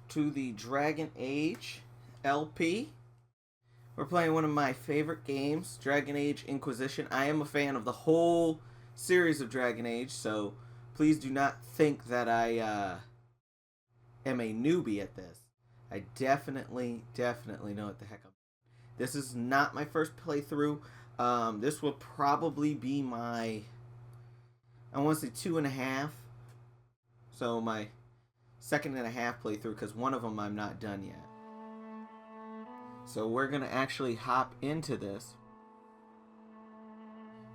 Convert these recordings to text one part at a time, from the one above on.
to the Dragon Age LP. We're playing one of my favorite games, Dragonage Inquisition. I am a fan of the whole series of Dragon Age, so please do not think that I am a newbie at this. I definitely know what the heck I'm doing. This is not my first playthrough. This will probably be my, I want to say 2.5. So my second and a half playthrough, because one of them I'm not done yet. So we're going to actually hop into this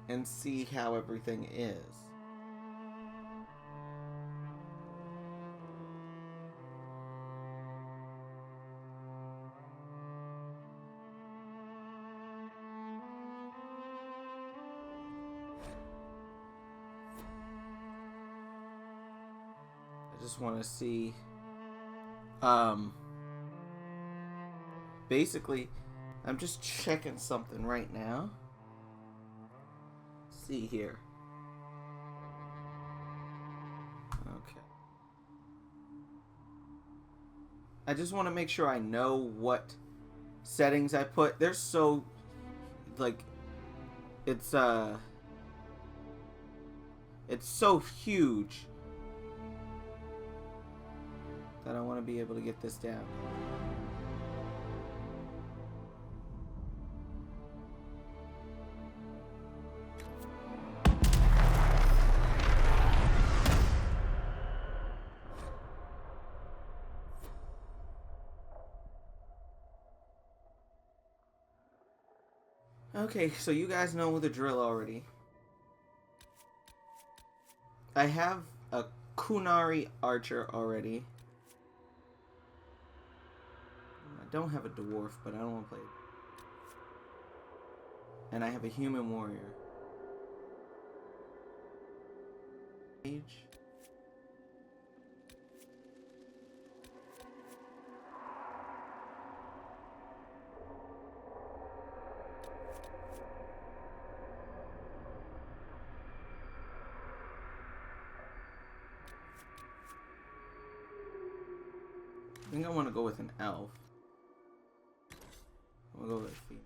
and see how everything is. I just want to see, basically, I'm just checking something right now. Let's see here. Okay. I just want to make sure I know what settings I put. They're so, like, it's so huge that I want to be able to get this down. Okay, so you guys know the drill already. I have a Kunari archer already. I don't have a dwarf, but I don't want to play it. And I have a human warrior. Age. I think I want to go with an elf. We'll go with feet.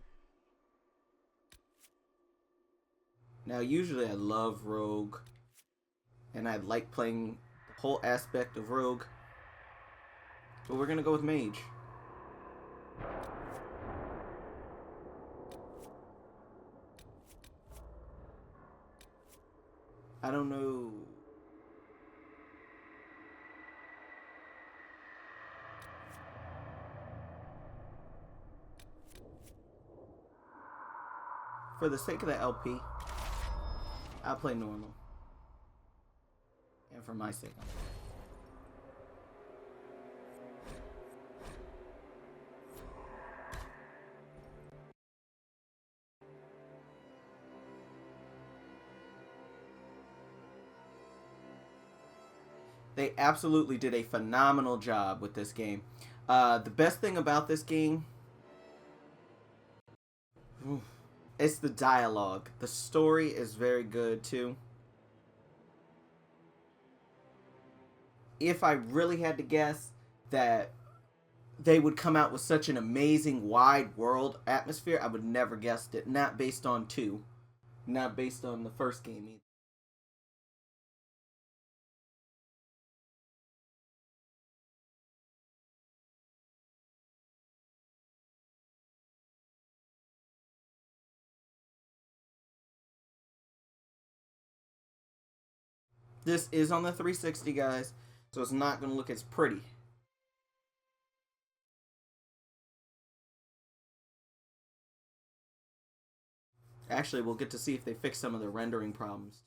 Now, usually I love rogue, and I like playing the whole aspect of rogue, but we're gonna go with mage. I don't know. For the sake of the LP, I'll play normal. And for my sake, I'll play. They absolutely did a phenomenal job with this game. The best thing about this game, it's the dialogue. The story is very good too. If I really had to guess that they would come out with such an amazing wide world atmosphere, I would never guessed it. Not based on 2. Not based on the first game either. This is on the 360, guys, so it's not going to look as pretty. Actually, we'll get to see if they fix some of the rendering problems.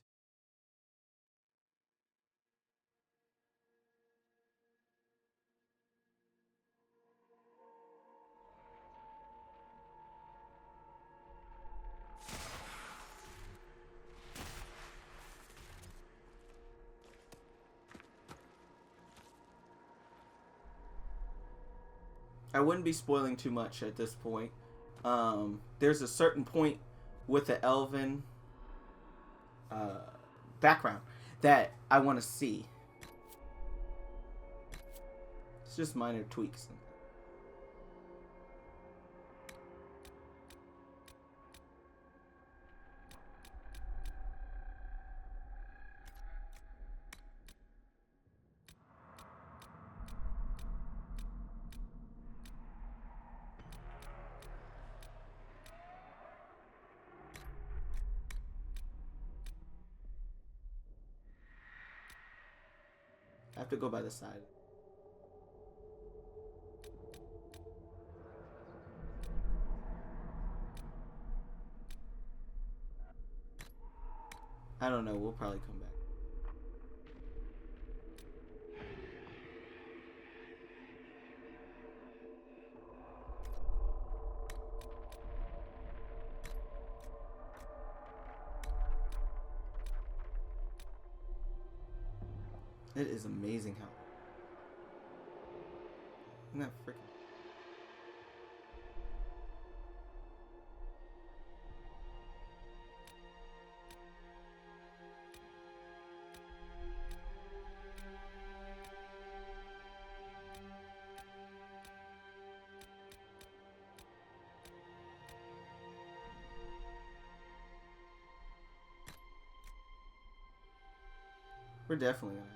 I wouldn't be spoiling too much at this point. There's a certain point with the elven background that I want to see. It's just minor tweaks. I have to go by the side. I don't know, we'll probably come back. It is amazing how... Isn't that freaking... We're definitely gonna...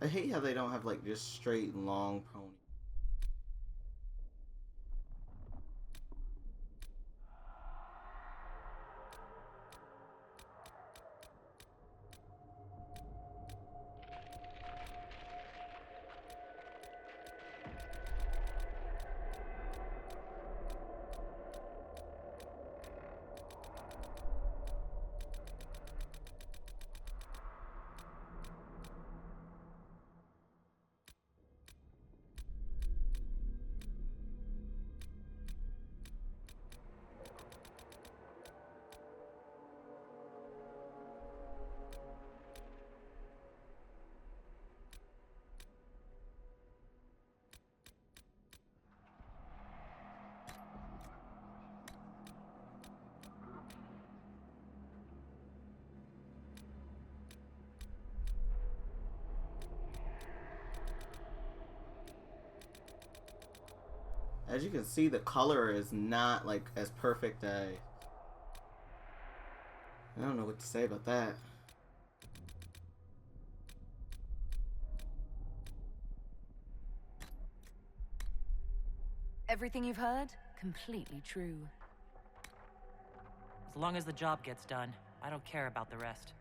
I hate how they don't have like just straight and long pony. As you can see, the color is not like as perfect as... I don't know what to say about that. Everything you've heard? Completely true. As long as the job gets done, I don't care about the rest.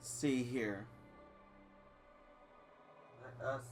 see here. Let us see.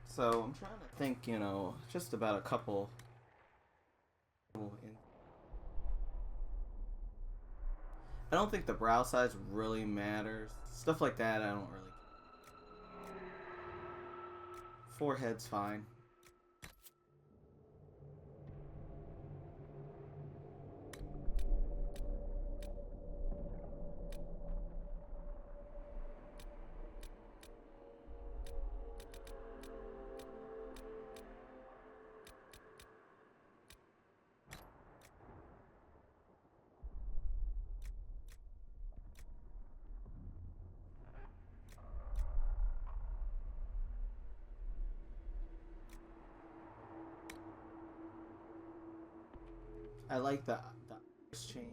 So I'm trying to think, you know, just about a couple. I don't think the brow size really matters. Stuff like that, I don't really. Forehead's fine. I like the iris chain.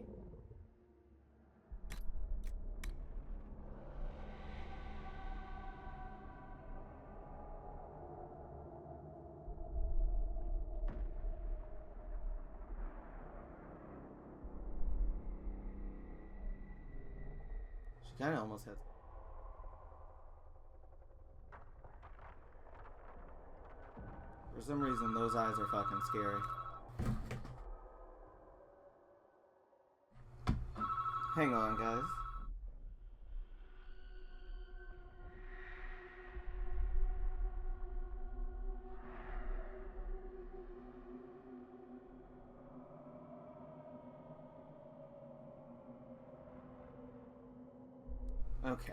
She kind of almost has. For some reason, those eyes are fucking scary. Hang on, guys. Okay.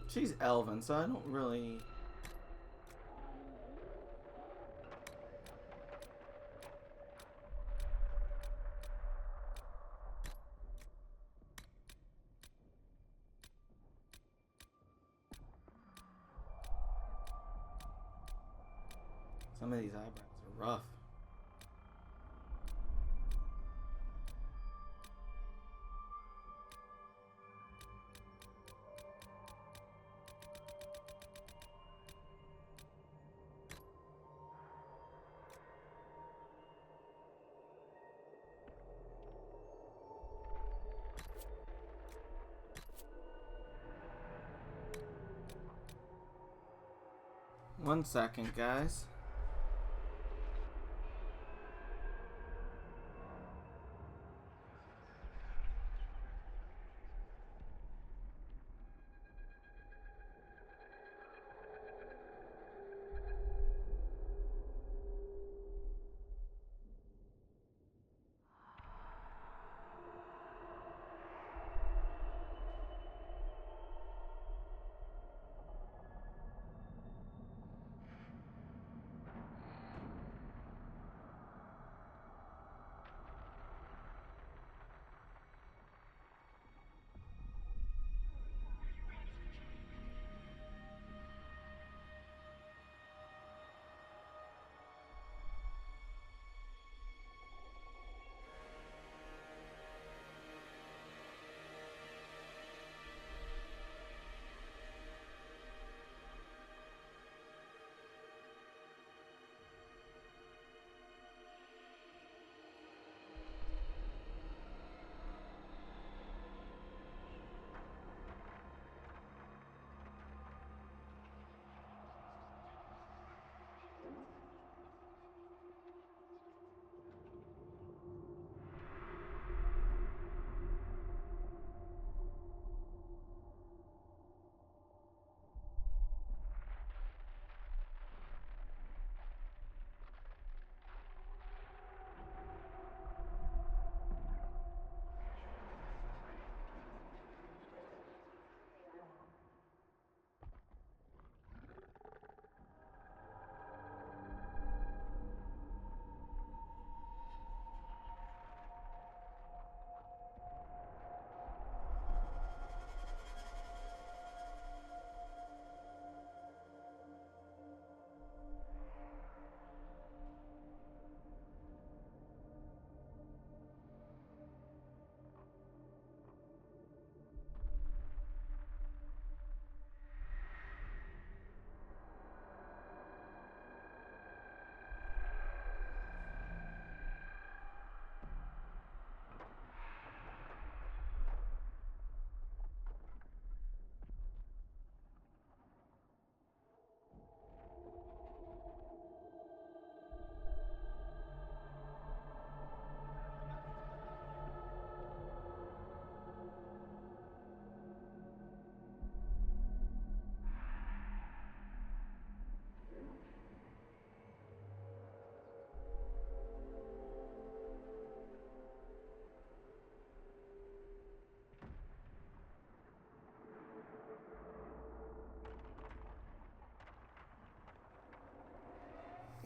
She's elven, so I don't really. Some of these eyebrows are rough. One second, guys.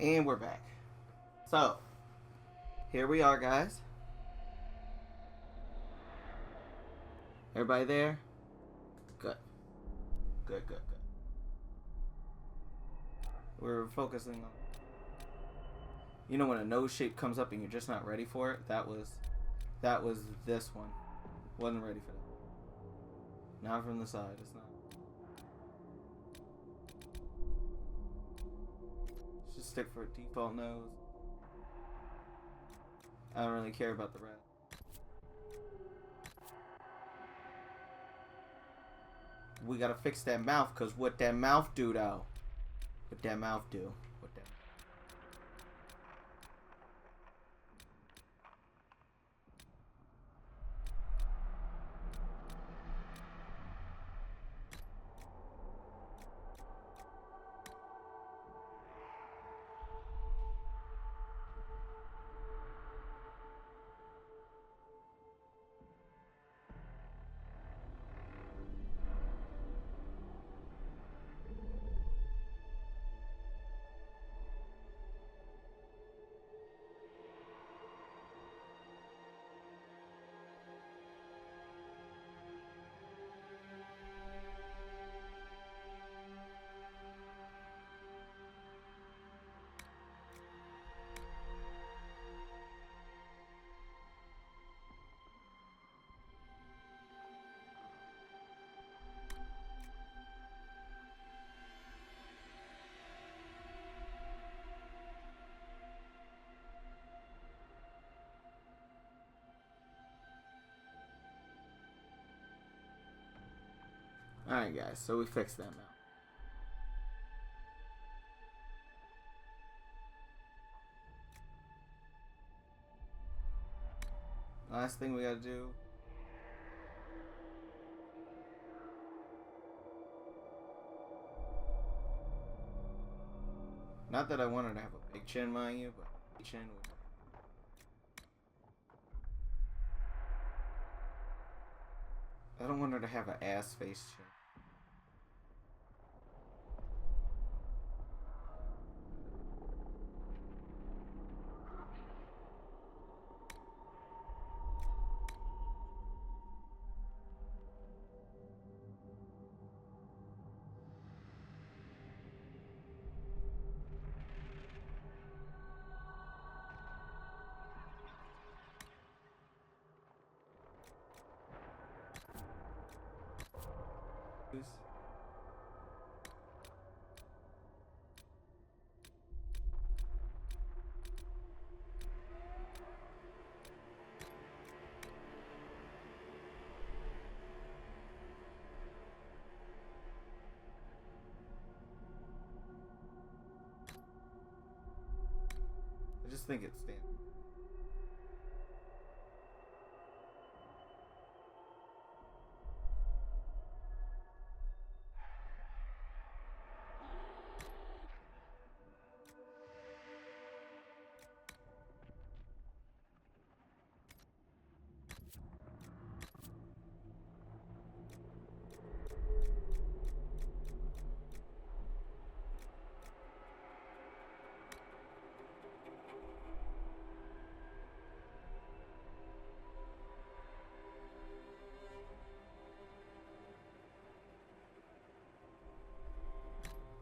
And we're back. So, here we are, guys. Everybody there? Good. Good. We're focusing on... You know when a nose shape comes up and you're just not ready for it? That was this one. Wasn't ready for that. Not from the side, it's not. Just stick for a default nose. I don't really care about the rest. We gotta fix that mouth, cause what that mouth do though? What that mouth do? What that? Alright guys, so we fixed that mouth. Last thing we gotta do. Not that I wanted to have a big chin, mind you, but big chin would... I don't want her to have an ass face chin. I just think it's standard.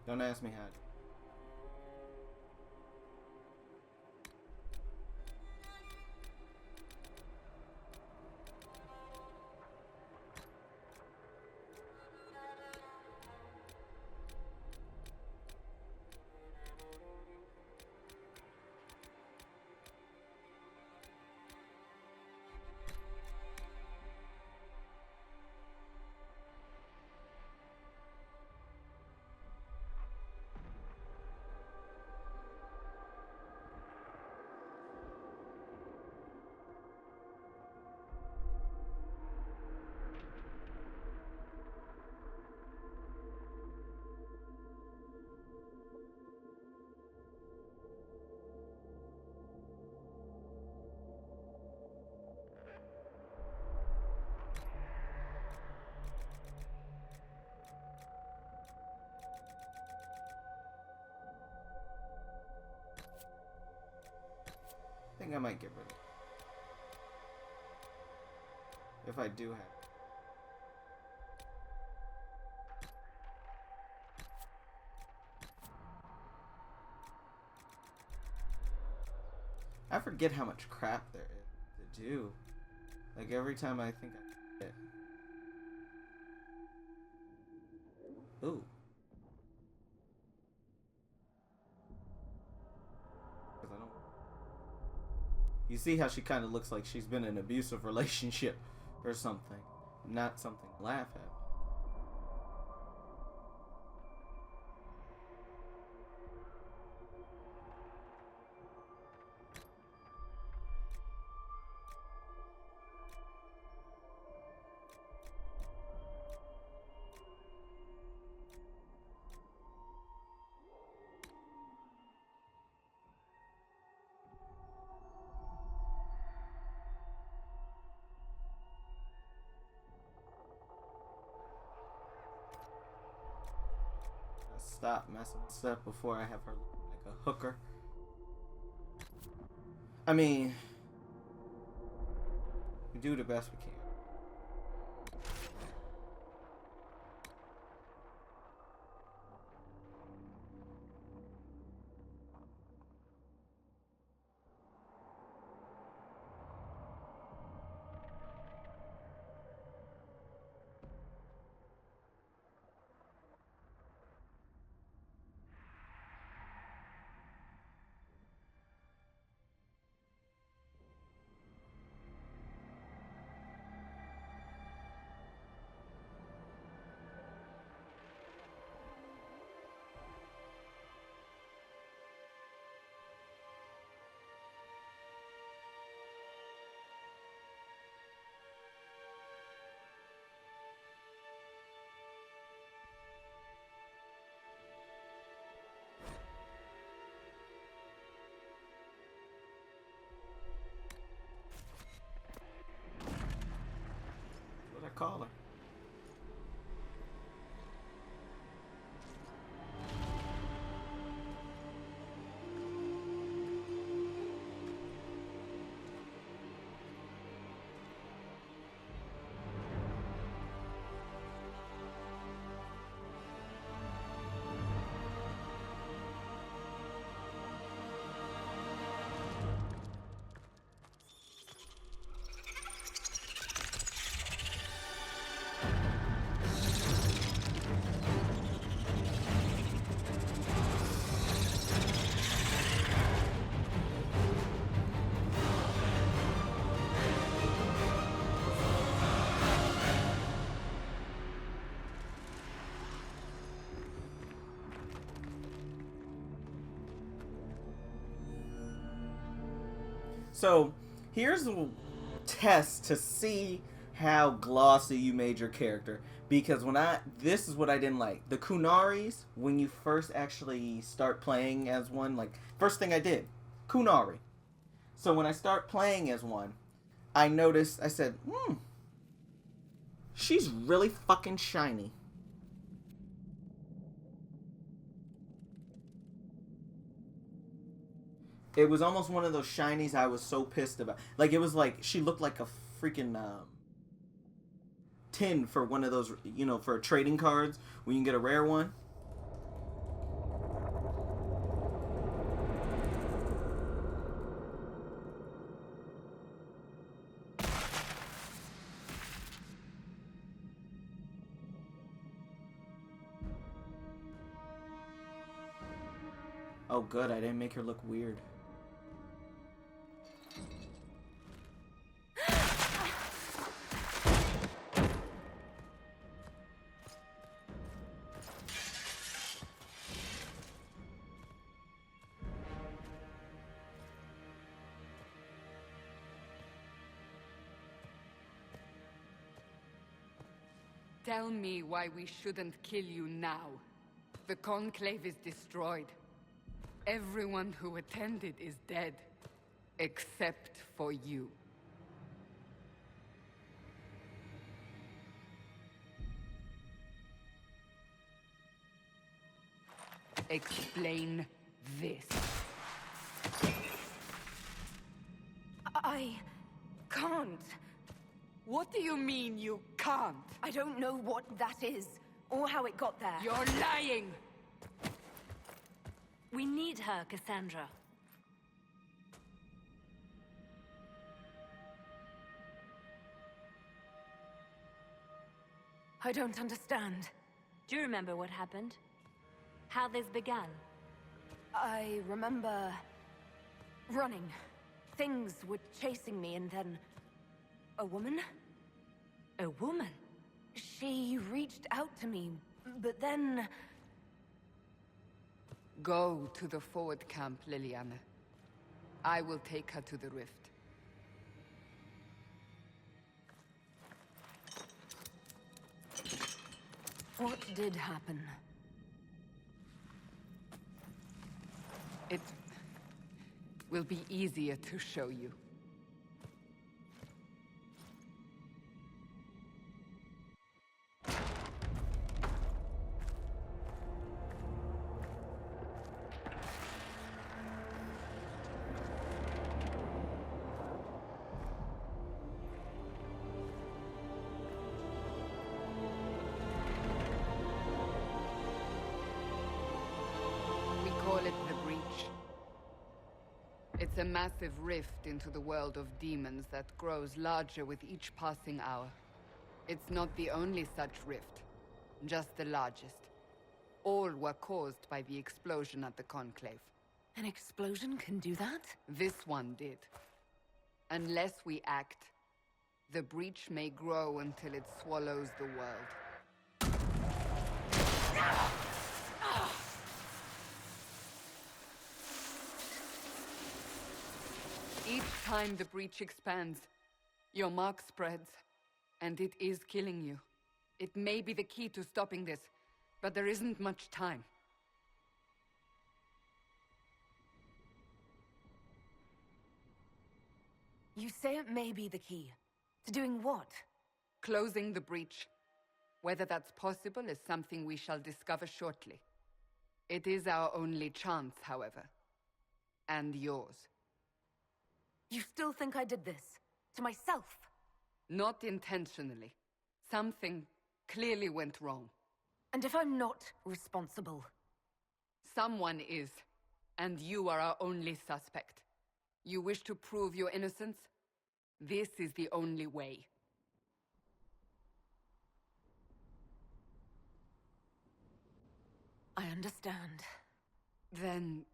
Don't ask me how. think I might get rid of it. If I do have it. I forget how much crap there is to do. Like every time I think I get it. Ooh. You see how she kind of looks like she's been in an abusive relationship or something. Not something to laugh at. Stop messing with stuff before I have her look like a hooker. I mean, we do the best we can. What I call her. So, here's a test to see how glossy you made your character. Because this is what I didn't like. The Kunaris, when you first actually start playing as one, like, first thing I did, Kunari. So when I start playing as one, I noticed, I said, she's really fucking shiny. It was almost one of those shinies I was so pissed about. Like, it was like, she looked like a freaking tin for one of those, for trading cards, when you can get a rare one. Oh, good, I didn't make her look weird. Tell me why we shouldn't kill you now. The Conclave is destroyed. Everyone who attended is dead. Except for you. Explain this. What do you mean you can't? I don't know what that is, or how it got there. You're lying! We need her, Cassandra. I don't understand. Do you remember what happened? How this began? I remember running. Things were chasing me, and then a woman? A woman? She reached out to me, but then... Go to the forward camp, Liliana. I will take her to the rift. What did happen? It will be easier to show you. We call it the Breach. It's a massive rift into the world of demons that grows larger with each passing hour. It's not the only such rift, just the largest. All were caused by the explosion at the Conclave. An explosion can do that? This one did. Unless we act, the breach may grow until it swallows the world. Each time the breach expands, your mark spreads, and it is killing you. It may be the key to stopping this, but there isn't much time. You say it may be the key. To doing what? Closing the breach. Whether that's possible is something we shall discover shortly. It is our only chance, however. And yours. You still think I did this? To myself? Not intentionally. Something clearly went wrong. And if I'm not responsible? Someone is, and you are our only suspect. You wish to prove your innocence? This is the only way. I understand. Then...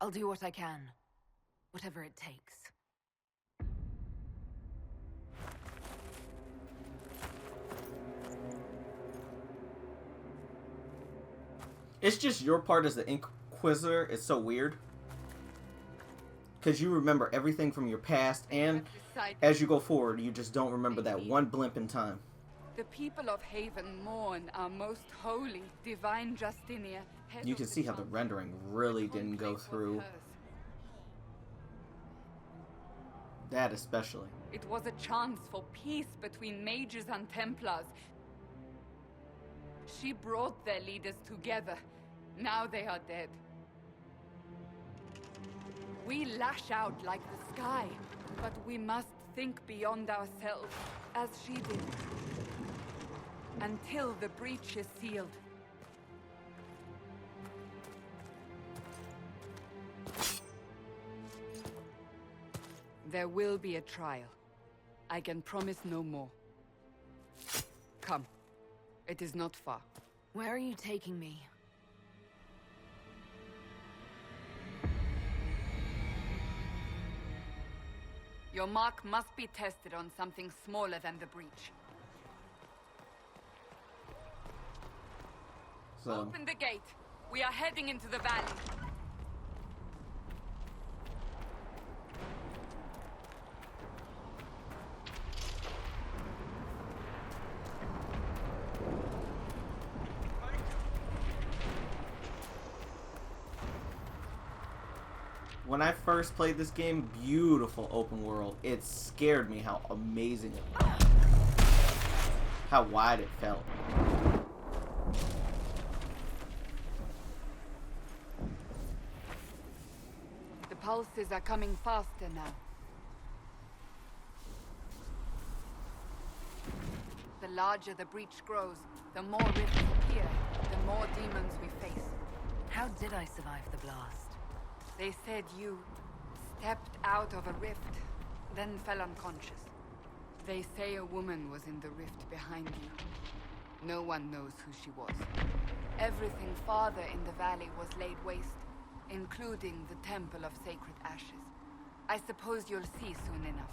I'll do what I can. Whatever it takes. It's just your part as the Inquisitor is so weird. Because you remember everything from your past, and as you go forward, you just don't remember that one blimp in time. The people of Haven mourn our most holy, divine Justinia. You can see how the rendering really didn't go through. That especially. It was a chance for peace between mages and Templars. She brought their leaders together. Now they are dead. We lash out like the sky, but we must think beyond ourselves, as she did. Until the breach is sealed. There will be a trial. I can promise no more. Come. It is not far. Where are you taking me? Your mark must be tested on something smaller than the breach. So, Open the gate. We are heading into the valley. when I first played this game, beautiful open world. It scared me how amazing it was. How wide it felt. The pulses are coming faster now. The larger the breach grows, the more rifts appear, the more demons we face. How did I survive the blast? They said you stepped out of a rift, then fell unconscious. They say a woman was in the rift behind you. No one knows who she was. Everything farther in the valley was laid waste, including the Temple of Sacred Ashes. I suppose you'll see soon enough.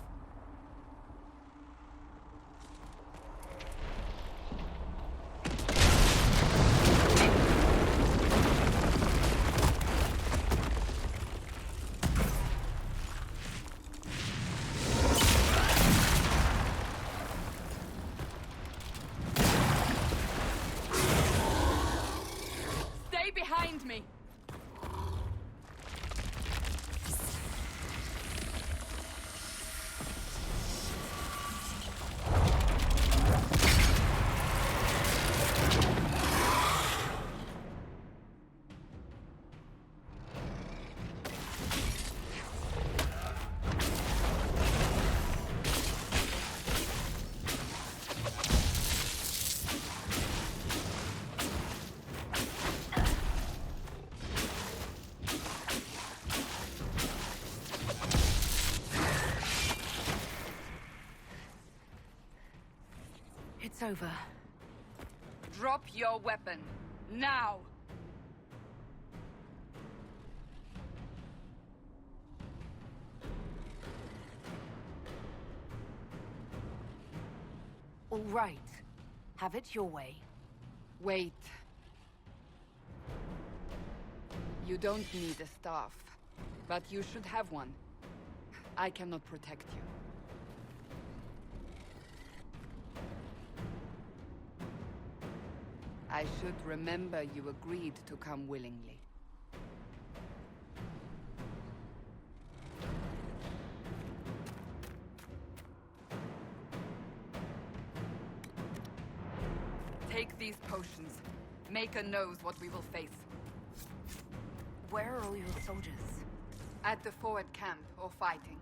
Stay behind me! It's over. Drop your weapon. Now! All right. Have it your way. Wait. You don't need a staff, but you should have one. I cannot protect you. I should remember you agreed to come willingly. Take these potions. Maker knows what we will face. Where are all your soldiers? At the forward camp, or fighting.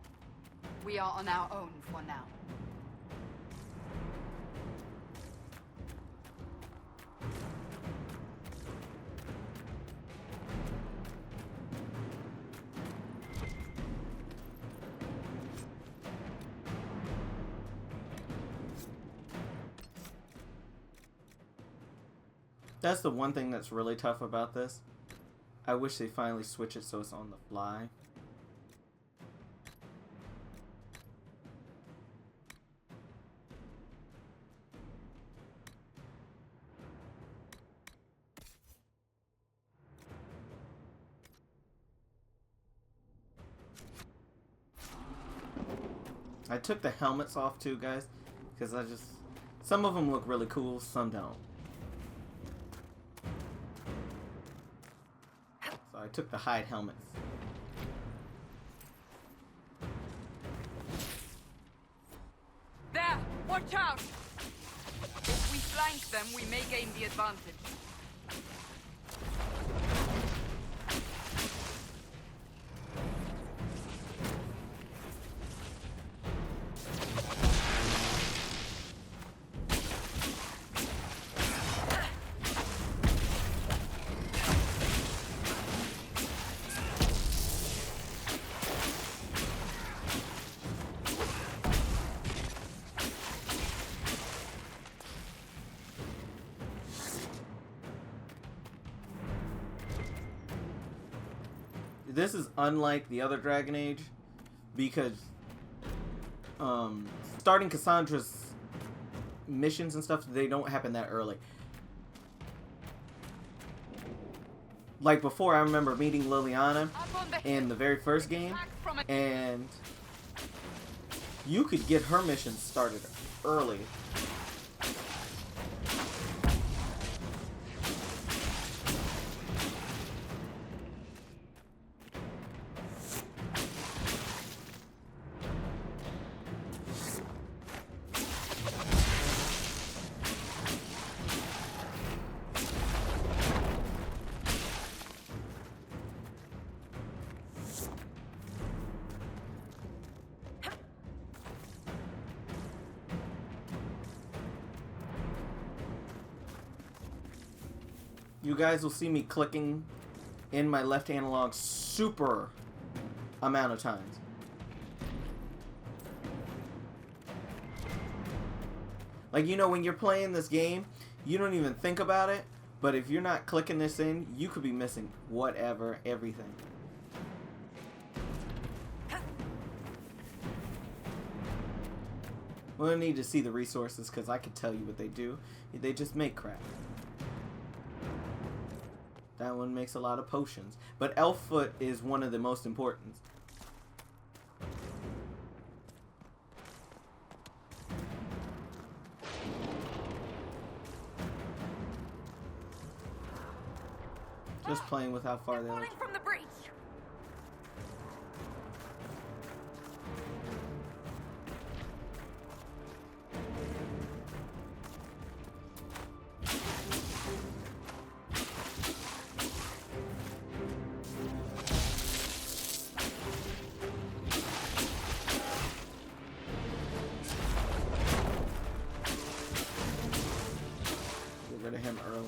We are on our own for now. That's the one thing that's really tough about this. I wish they finally switch it so it's on the fly. I took the helmets off too, guys, because some of them look really cool, some don't. So I took the hide helmets. There! Watch out! If we flank them, we may gain the advantage. This is unlike the other Dragon Age because starting Cassandra's missions and stuff, they don't happen that early. Like before, I remember meeting Liliana in the very first game, and you could get her missions started early. You guys will see me clicking in my left analog super amount of times. Like, you know, when you're playing this game, you don't even think about it, but if you're not clicking this in, you could be missing whatever, everything. We don't need to see the resources because I can tell you what they do. They just make crap. That one makes a lot of potions. But elf foot is one of the most important. Just playing with how far they are. From the breach. Get rid of him early.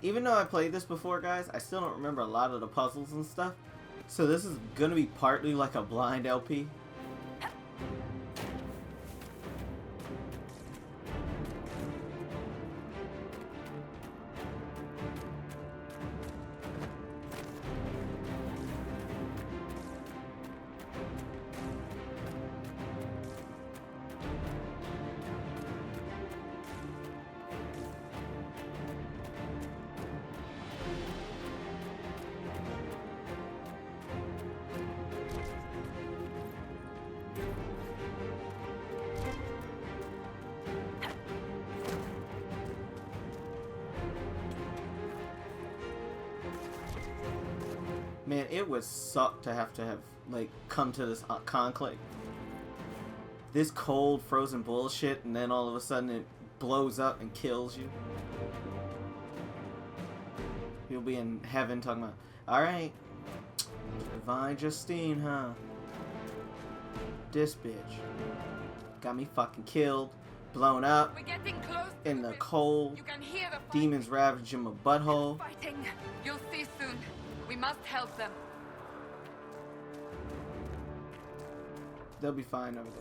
Even though I played this before, guys, I still don't remember a lot of the puzzles and stuff. So this is gonna be partly like a blind LP. Man, it would suck to have like come to this conclave. This cold, frozen bullshit, and then all of a sudden it blows up and kills you. You'll be in heaven talking about, alright, Divine Justine, huh? This bitch got me fucking killed, blown up, We're getting close to in the it. cold, You can hear the demons ravaging my butthole. fighting. You'll see soon. We must help them. They'll be fine over there.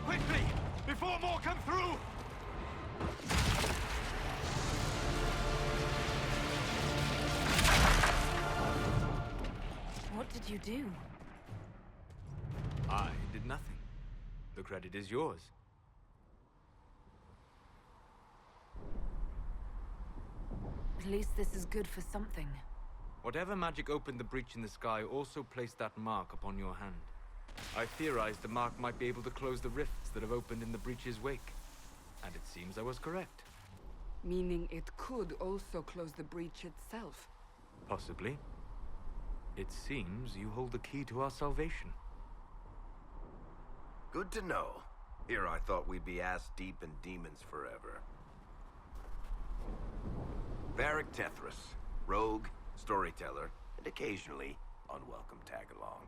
Quickly! Before more come through! What did you do? I did nothing. The credit is yours. At least this is good for something. Whatever magic opened the breach in the sky also placed that mark upon your hand. I theorized the mark might be able to close the rifts that have opened in the breach's wake. And it seems I was correct. Meaning it could also close the breach itself. Possibly. It seems you hold the key to our salvation. Good to know. Here I thought we'd be ass deep in demons forever. Varric Tethras, rogue, storyteller, and occasionally unwelcome tag-along.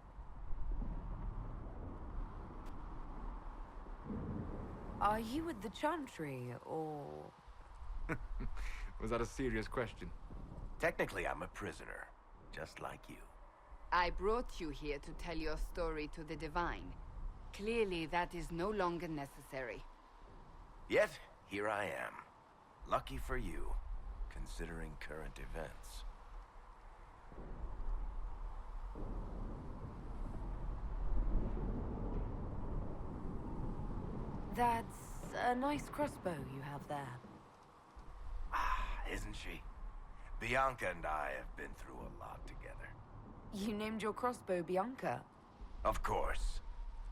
Are you with the Chantry, or...? Was that a serious question? Technically, I'm a prisoner, just like you. I brought you here to tell your story to the Divine. Clearly, that is no longer necessary. Yet, here I am. Lucky for you, considering current events. That's a nice crossbow you have there. Ah, isn't she? Bianca and I have been through a lot together. You named your crossbow Bianca. Of course.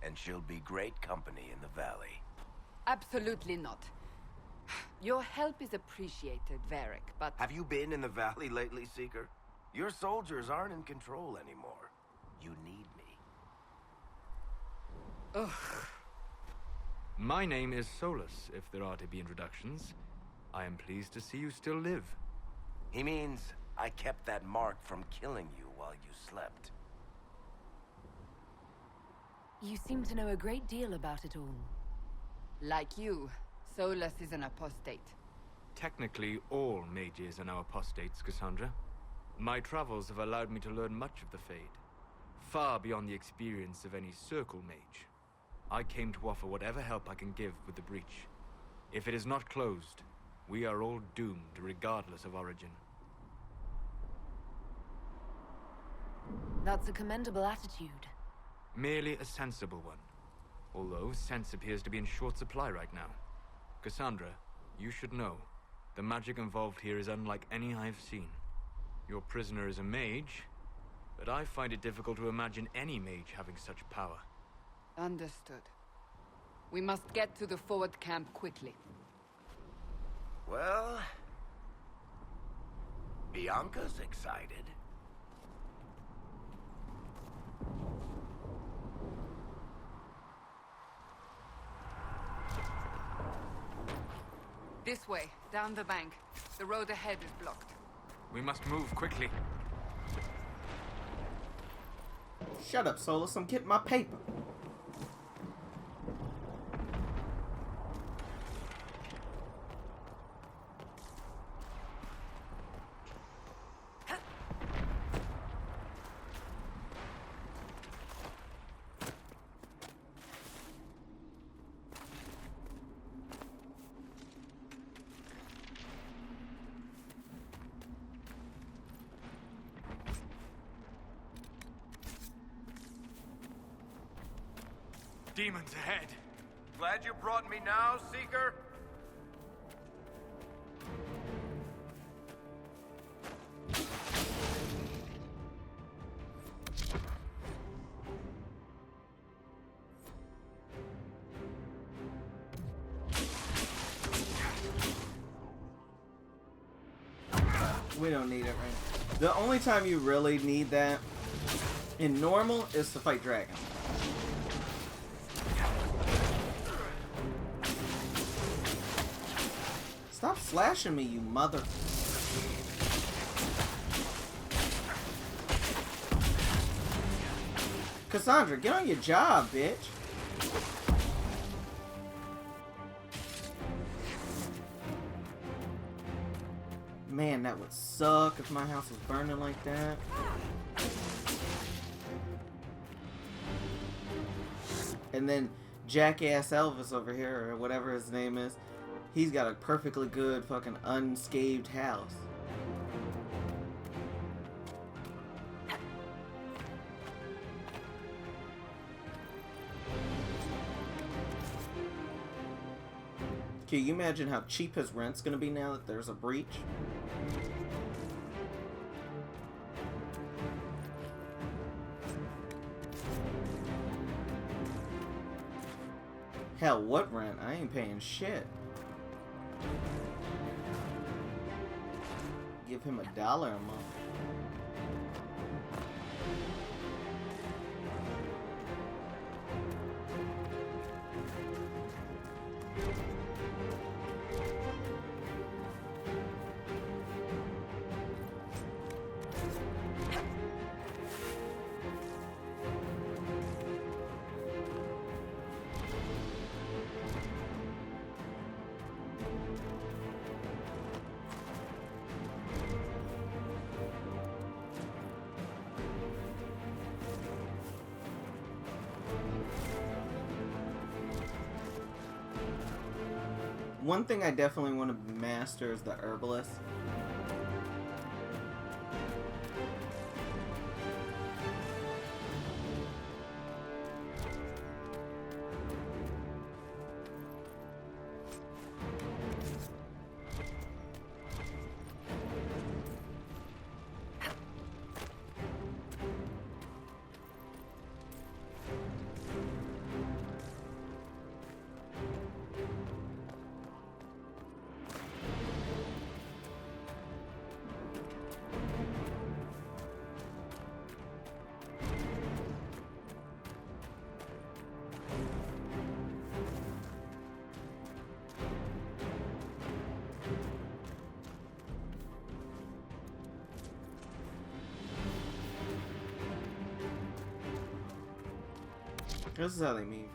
And she'll be great company in the valley. Absolutely not. Your help is appreciated, Varric, but... Have you been in the valley lately, Seeker? Your soldiers aren't in control anymore. You need me. Ugh. My name is Solus, if there are to be introductions. I am pleased to see you still live. He means I kept that mark from killing you while you slept. You seem to know a great deal about it all. Like you, Solus is an apostate. Technically, all mages are now apostates, Cassandra. My travels have allowed me to learn much of the Fade, far beyond the experience of any Circle mage. I came to offer whatever help I can give with the breach. If it is not closed, we are all doomed regardless of origin. That's a commendable attitude. Merely a sensible one. Although sense appears to be in short supply right now. Cassandra, you should know, the magic involved here is unlike any I've seen. Your prisoner is a mage, but I find it difficult to imagine any mage having such power. Understood. We must get to the forward camp quickly. Well... Bianca's excited. This way, down the bank. The road ahead is blocked. We must move quickly. Shut up, Solus. I'm getting my paper. Demons ahead! Glad you brought me now, Seeker? We don't need it right now. The only time you really need that in normal is to fight dragons. Stop slashing me, you mother... Cassandra, get on your job, bitch. Man, that would suck if my house was burning like that. And then jackass Elvis over here, or whatever his name is, he's got a perfectly good fucking unscathed house. Can you imagine how cheap his rent's gonna be now that there's a breach? Hell, what rent? I ain't paying shit. Give him $1 a month. One thing I definitely want to master is the herbalist. This is how they mean.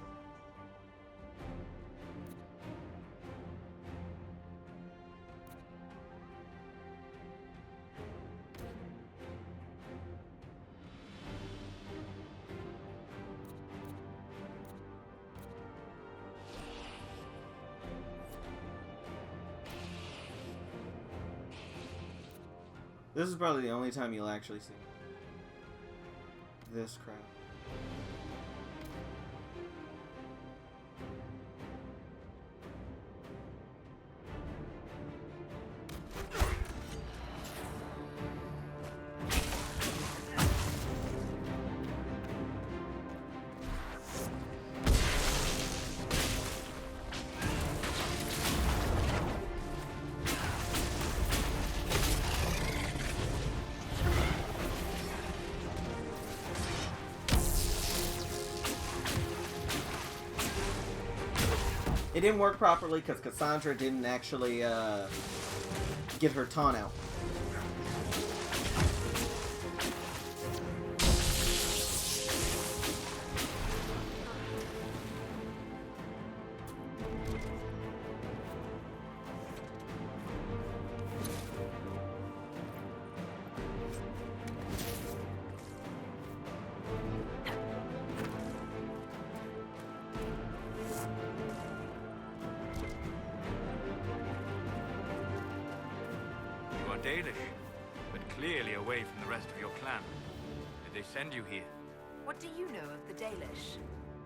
This is probably the only time you'll actually see this crap. It didn't work properly because Cassandra didn't actually get her taunt out. Dalish, but clearly away from the rest of your clan. Did they send you here? What do you know of the Dalish?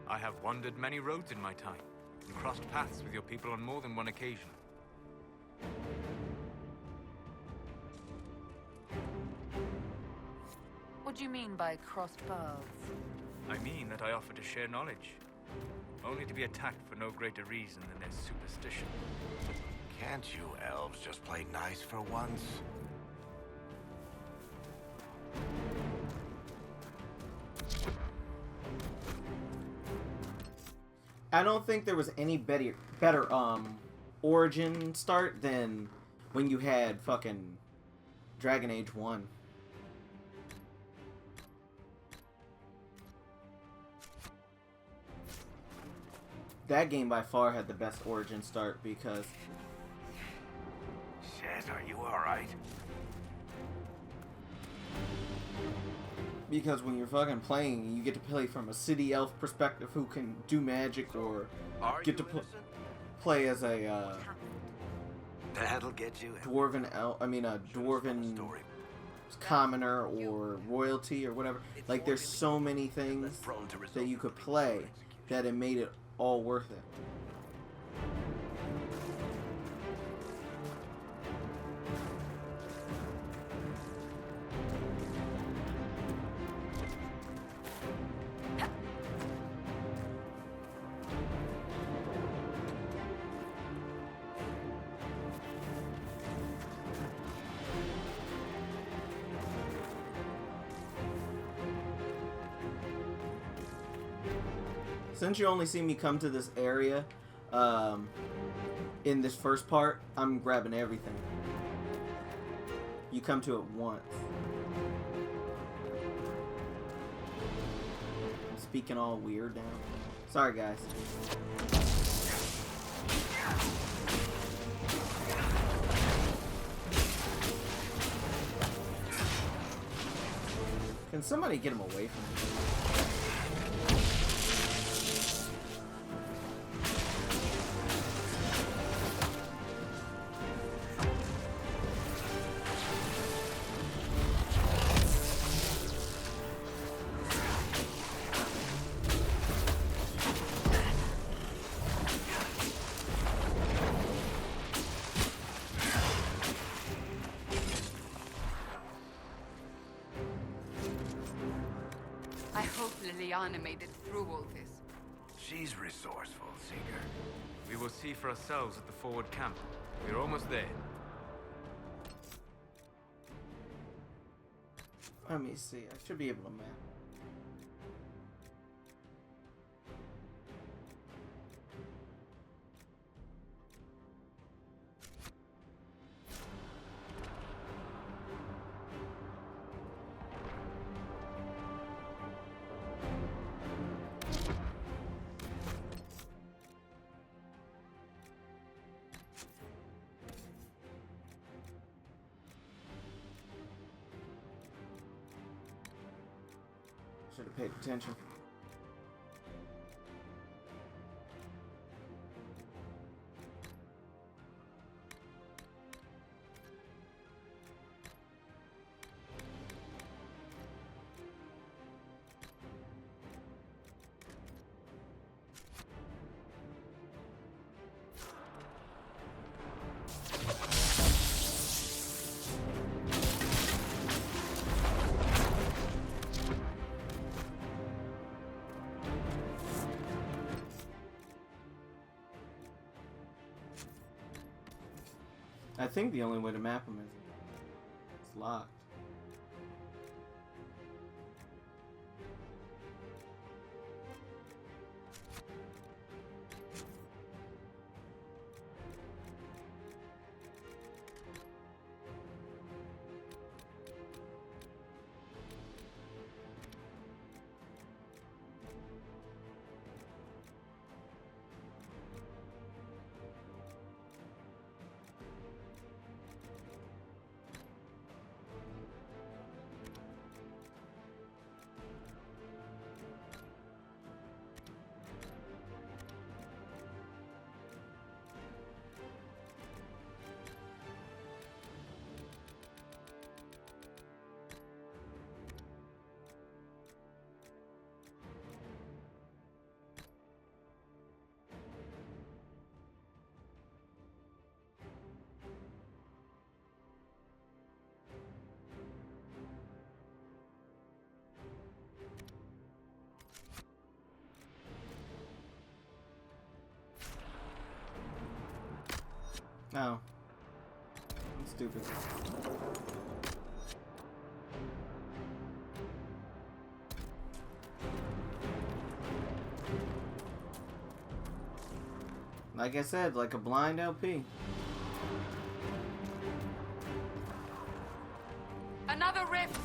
I have wandered many roads in my time, and crossed paths with your people on more than one occasion. What do you mean by crossed paths? I mean that I offer to share knowledge, only to be attacked for no greater reason than their superstition. Can't you elves just play nice for once? I don't think there was any better origin start than when you had fucking Dragon Age 1. That game by far had the best origin start because... Shit, are you alright? Because when you're fucking playing, you get to play from a city elf perspective who can do magic, or get to play as a That'll get you. dwarven elf. I mean, a dwarven commoner or royalty or whatever. Like, there's so many things that you could play that it made it all worth it. Since you only see me come to this area in this first part, I'm grabbing everything. You come to it once. I'm speaking all weird now. Sorry, guys. Can somebody get him away from me? Lyanna made it through all this. She's resourceful, Seeker. We will see for ourselves at the forward camp. We're almost there. Let me see. I should be able to map. Should have paid attention. I think the only way to map them is it's locked. No. I'm stupid. Like I said, like a blind LP. Another rift!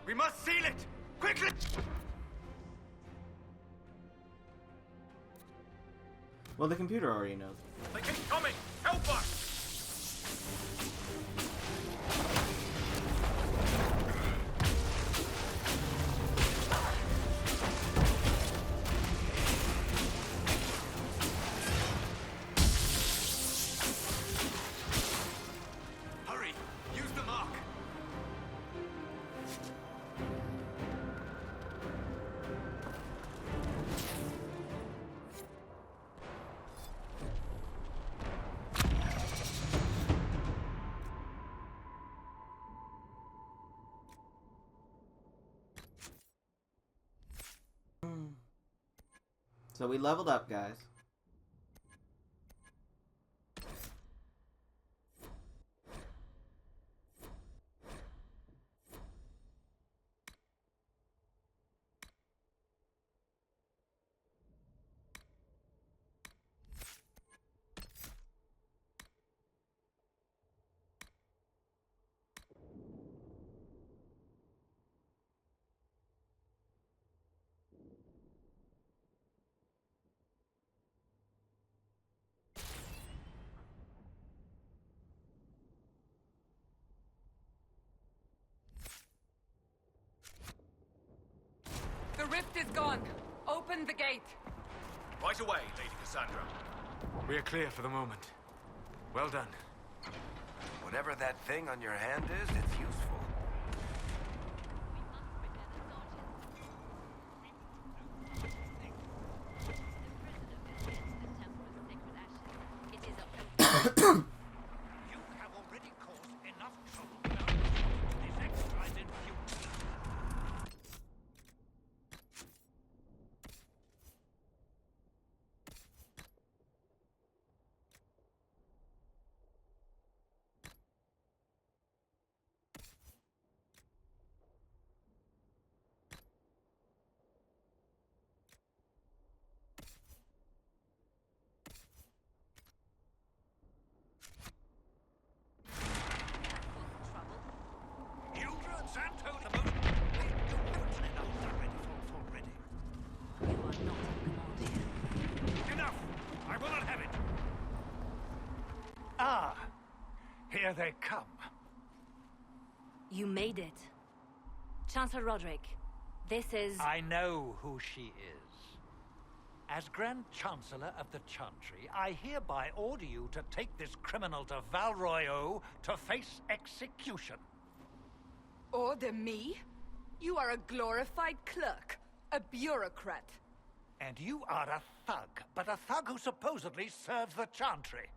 We must seal it! Quickly! Well, the computer already knows. They keep coming! Help us! Hurry! Use the mark! So we leveled up, guys. The rift is gone. Open the gate. Right away, Lady Cassandra. We are clear for the moment. Well done. Whatever that thing on your hand is, it's useful. You have already caused enough trouble without this exercise in futility. Here they come. You made it. Chancellor Roderick, this is... I know who she is. As Grand Chancellor of the Chantry, I hereby order you to take this criminal to Val Royeaux to face execution. Order me? You are a glorified clerk, a bureaucrat. And you are a thug, but a thug who supposedly serves the Chantry.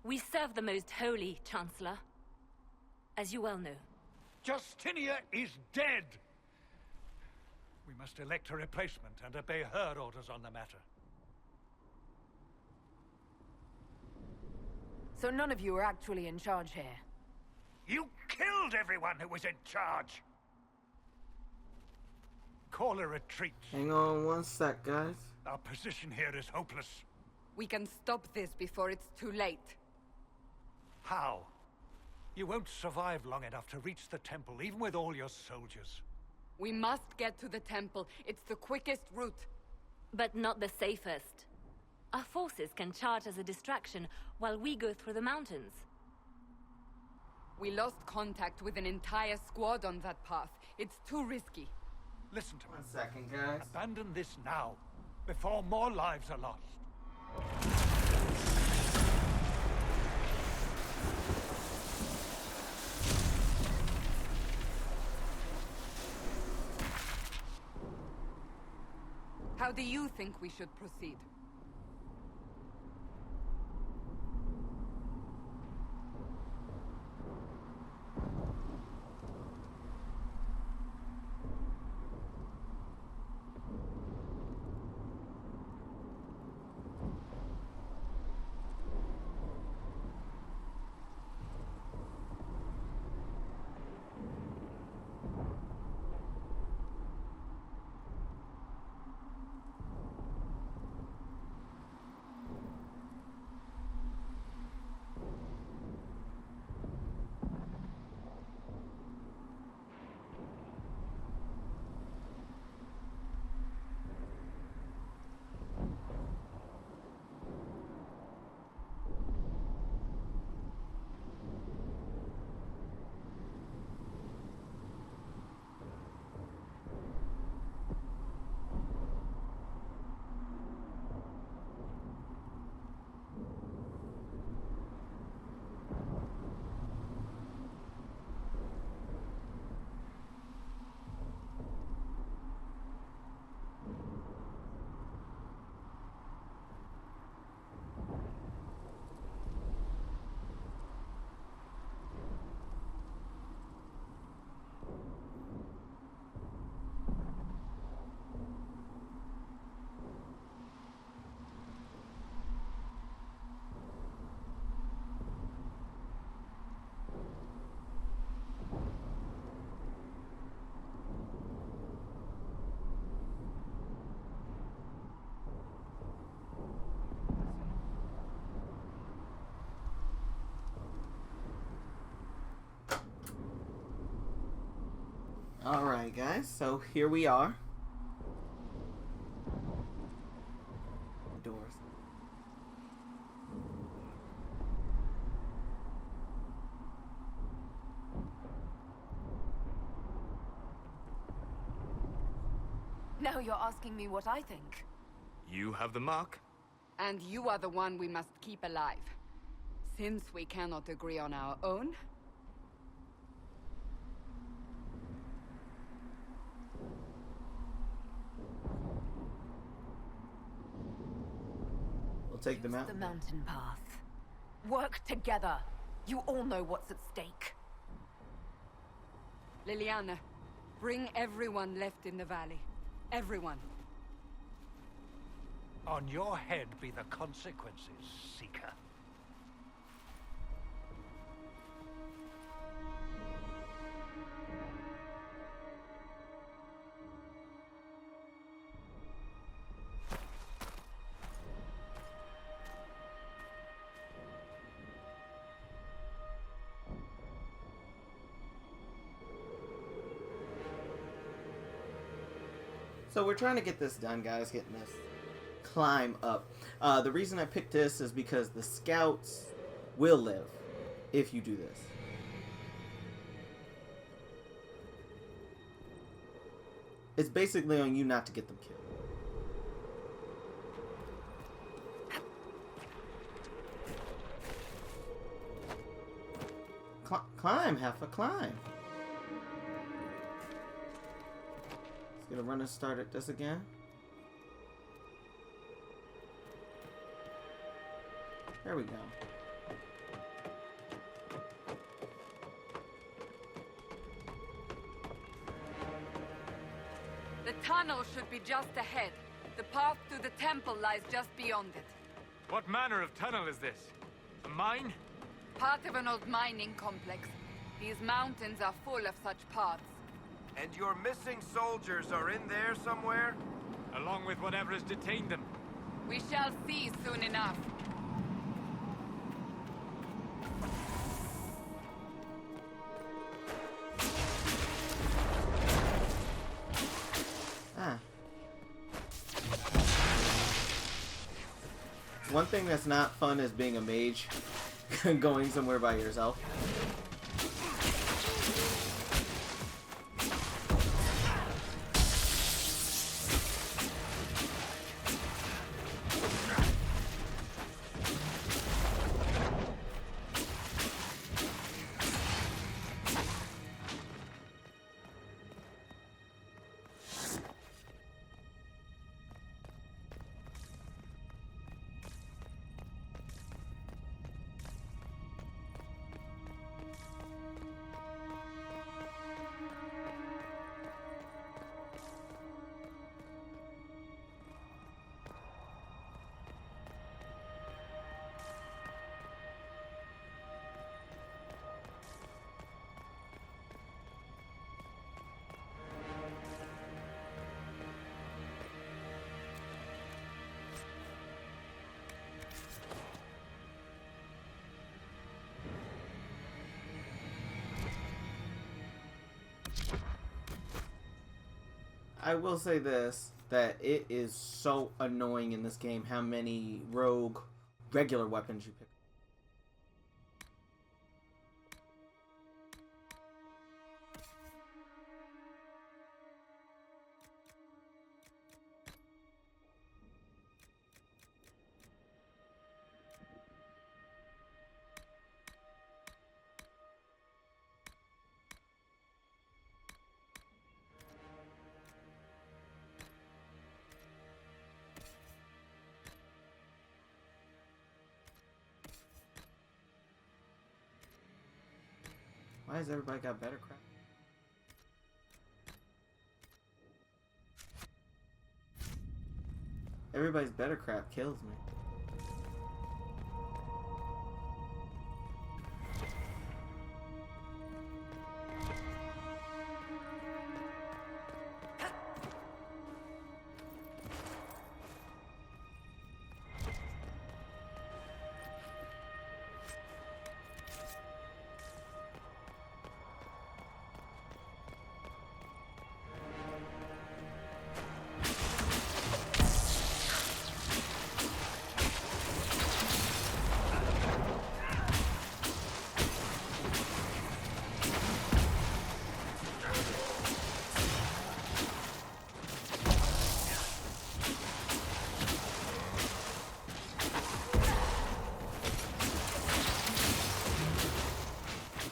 We serve the most holy, Chancellor. As you well know. Justinia is dead! We must elect a replacement and obey her orders on the matter. So none of you are actually in charge here. You killed everyone who was in charge! Call a retreat. Hang on one sec, guys. Our position here is hopeless. We can stop this before it's too late. How? You won't survive long enough to reach the temple, even with all your soldiers. We must get to the temple. It's the quickest route. But not the safest. Our forces can charge as a distraction while we go through the mountains. We lost contact with an entire squad on that path. It's too risky. Listen to me. 1 second, guys. Abandon this now, before more lives are lost. How do you think we should proceed? Alright, guys, so here we are. Doors. Now you're asking me what I think. You have the mark? And you are the one we must keep alive. Since we cannot agree on our own, We'll take them Use out. the mountain path. Work together. You all know what's at stake. Liliana, bring everyone left in the valley. Everyone. On your head be the consequences, Seeker. So we're trying to get this done, guys, getting this climb up. The reason I picked this is because the scouts will live. if you do this. It's basically on you not to get them killed. Climb, Heffa, climb. Let's get a run and start at this again. There we go. The tunnel should be just ahead. The path to the temple lies just beyond it. What manner of tunnel is this? A mine? Part of an old mining complex. These mountains are full of such paths. And your missing soldiers are in there somewhere? Along with whatever has detained them. We shall see soon enough. One thing that's not fun is being a mage, going somewhere by yourself. I will say this, that it is so annoying in this game how many rogue regular weapons you pick. Why has everybody got better crap? Everybody's better crap kills me.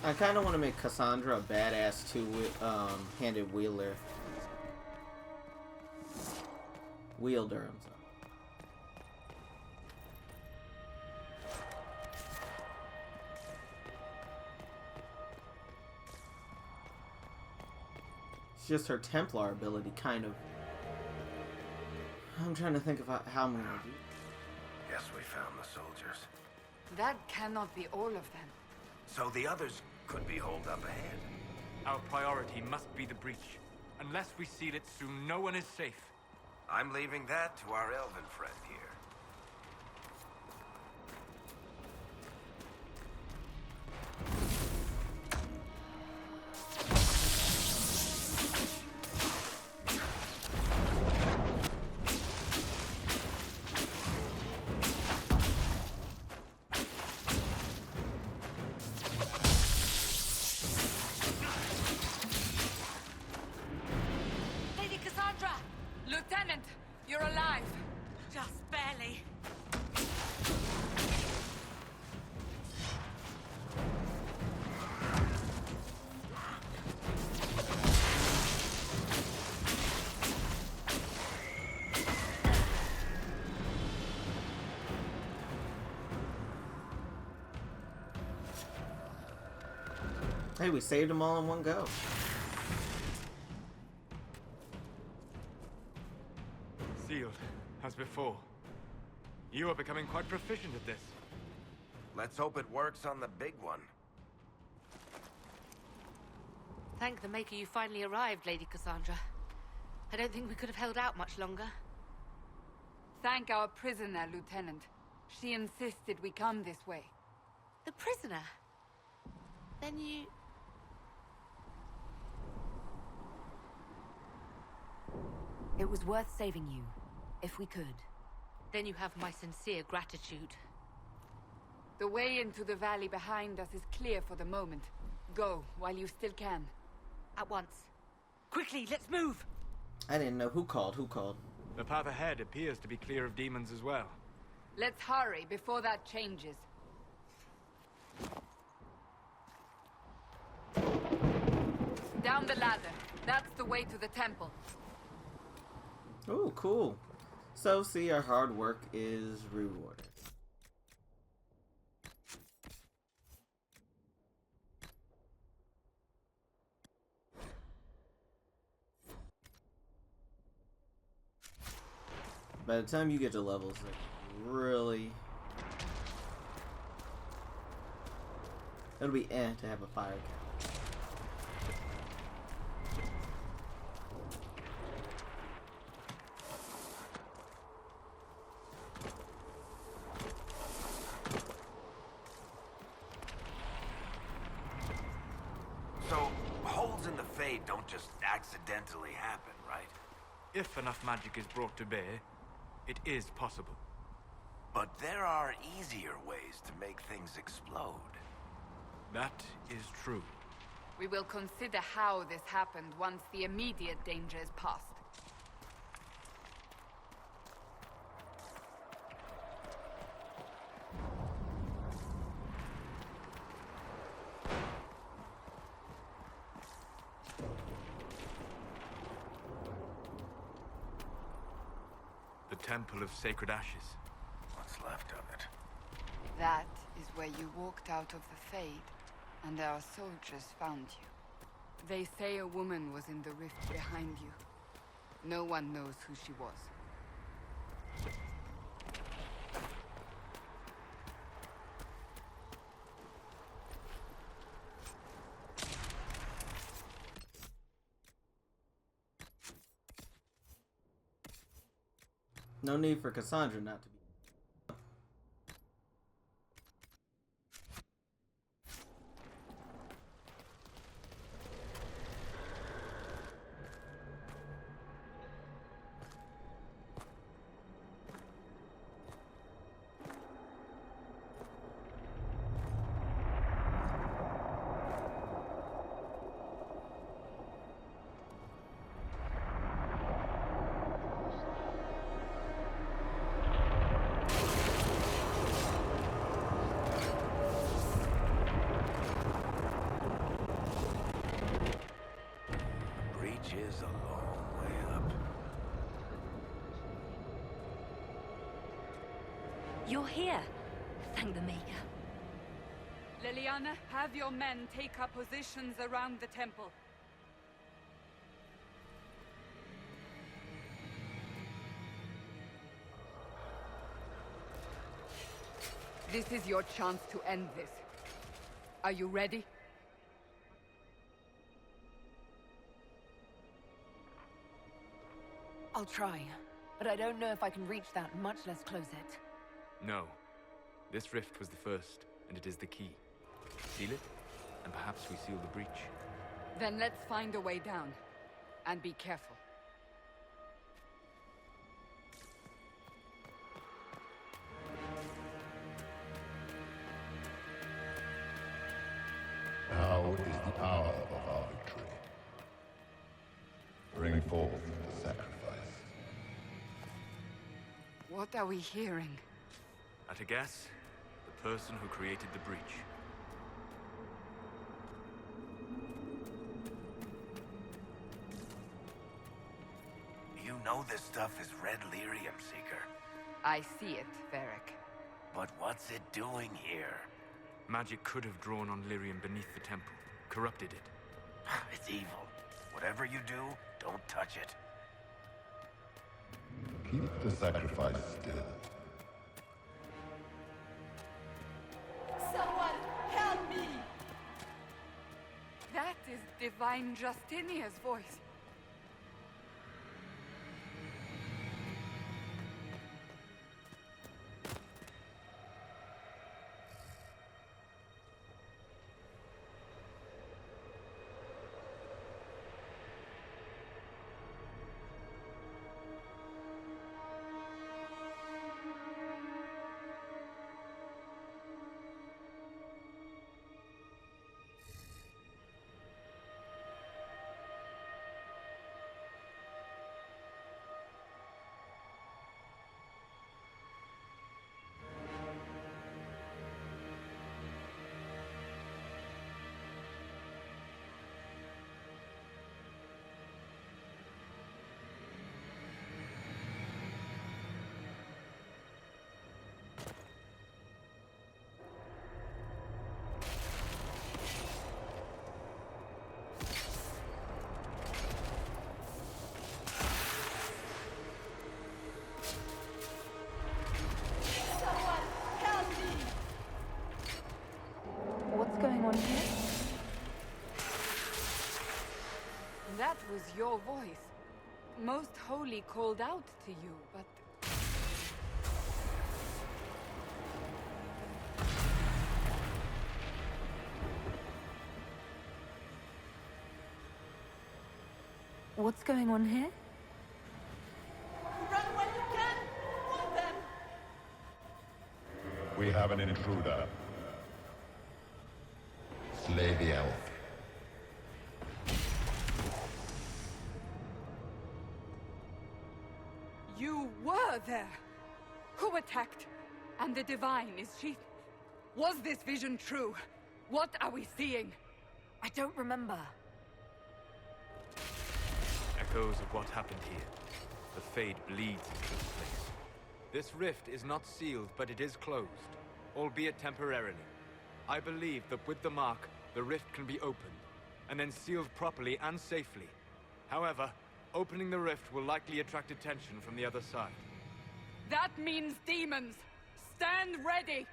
I kind of want to make Cassandra a badass two-handed wielder. Wielder, I'm sorry. It's just her Templar ability, kind of. I'm trying to think of how I'm gonna do. Guess we found the soldiers. That cannot be all of them. So the others could be holed up ahead. Our priority must be the breach. Unless we seal it soon, no one is safe. I'm leaving that to our elven friend here. You're alive! Just barely. Hey, we saved them all in one go. Sealed, as before. You are becoming quite proficient at this. Let's hope it works on the big one. Thank the Maker you finally arrived, Lady Cassandra. I don't think we could have held out much longer. Thank our prisoner, Lieutenant. She insisted we come this way. The prisoner? Then you... It was worth saving you, if we could. Then you have my sincere gratitude. The way into the valley behind us is clear for the moment. Go, while you still can. At once. Quickly, let's move! I didn't know who called. Who called? The path ahead appears to be clear of demons as well. Let's hurry before that changes. Down the ladder. That's the way to the temple. Oh, cool. So, see, our hard work is rewarded. By the time you get to levels, like, really... It'll be to have a fire cap. So, holes in the Fade don't just accidentally happen, right? If enough magic is brought to bear, it is possible. But there are easier ways to make things explode. That is true. We will consider how this happened once the immediate danger is past. The Temple of Sacred Ashes. What's left of it? That is where you walked out of the Fade, and our soldiers found you. They say a woman was in the rift behind you. No one knows who she was. No need for Cassandra not to be. Is a long way up. You're here. Thank the Maker. Leliana, have your men take up positions around the temple. This is your chance to end this. Are you ready? I'll try, but I don't know if I can reach that, much less close it. No. This rift was the first, and it is the key. Seal it, and perhaps we seal the breach. Then let's find a way down. And be careful. Now is the hour of our victory. Bring forth the sacrifice. What are we hearing? At a guess, the person who created the breach. You know this stuff is red lyrium, Seeker. I see it, Varric. But what's it doing here? Magic could have drawn on lyrium beneath the temple, corrupted it. It's evil. Whatever you do, don't touch it. Keep the sacrifice still. Someone help me! That is Divine Justinia's voice. What's going on here? That was your voice. Most Holy called out to you, but... What's going on here? Run when you can! Want them! We have an intruder. Slay the elf. You were there! Who attacked? And the Divine, is she... Was this vision true? What are we seeing? I don't remember. Echoes of what happened here. The Fade bleeds into this place. This rift is not sealed, but it is closed, albeit temporarily. I believe that with the mark, the rift can be opened, and then sealed properly and safely. However, opening the rift will likely attract attention from the other side. That means demons! Stand ready!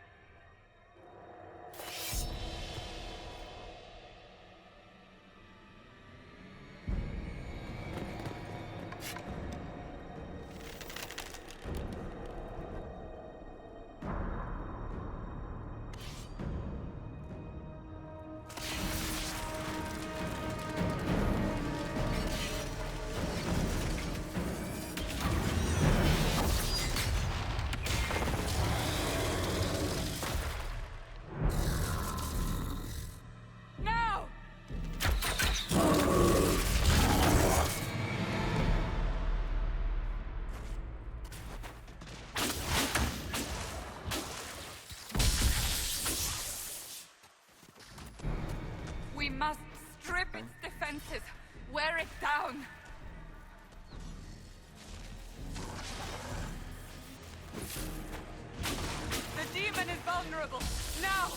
We must strip its defenses, wear it down. The demon is vulnerable. Now!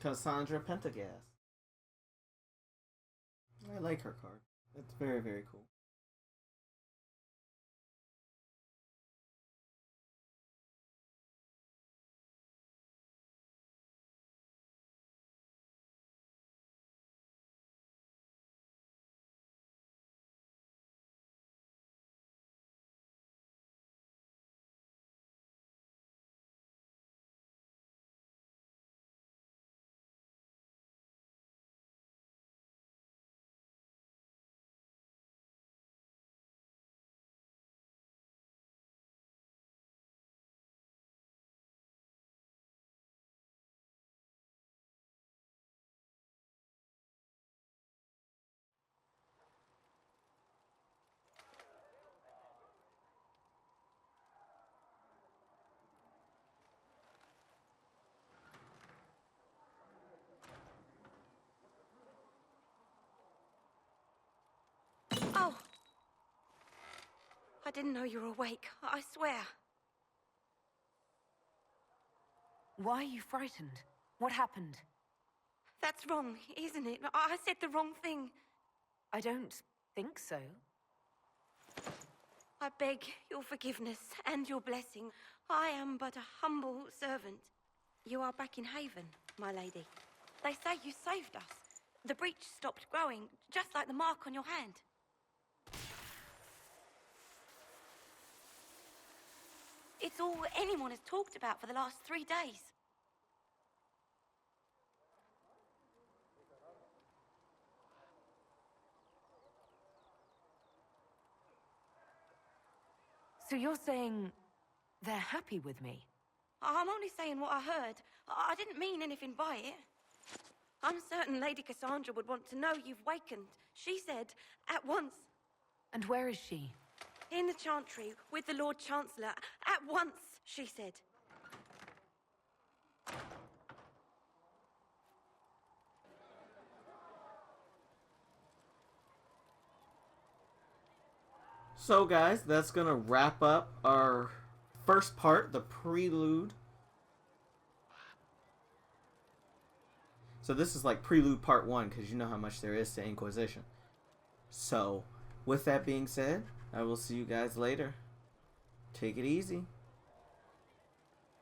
Cassandra Pentagast. I like her card. It's very, very cool. Oh! I didn't know you were awake, I swear. Why are you frightened? What happened? That's wrong, isn't it? I said the wrong thing. I don't think so. I beg your forgiveness and your blessing. I am but a humble servant. You are back in Haven, my lady. They say you saved us. The breach stopped growing, just like the mark on your hand. It's all anyone has talked about for the last 3 days. So you're saying they're happy with me? I'm only saying what I heard. I didn't mean anything by it. I'm certain Lady Cassandra would want to know you've wakened. She said, at once. And where is she? In the Chantry, with the Lord Chancellor. At once, she said. So guys, that's going to wrap up our first part, the prelude. So this is like prelude part 1, because you know how much there is to Inquisition. So, with that being said, I will see you guys later. Take it easy.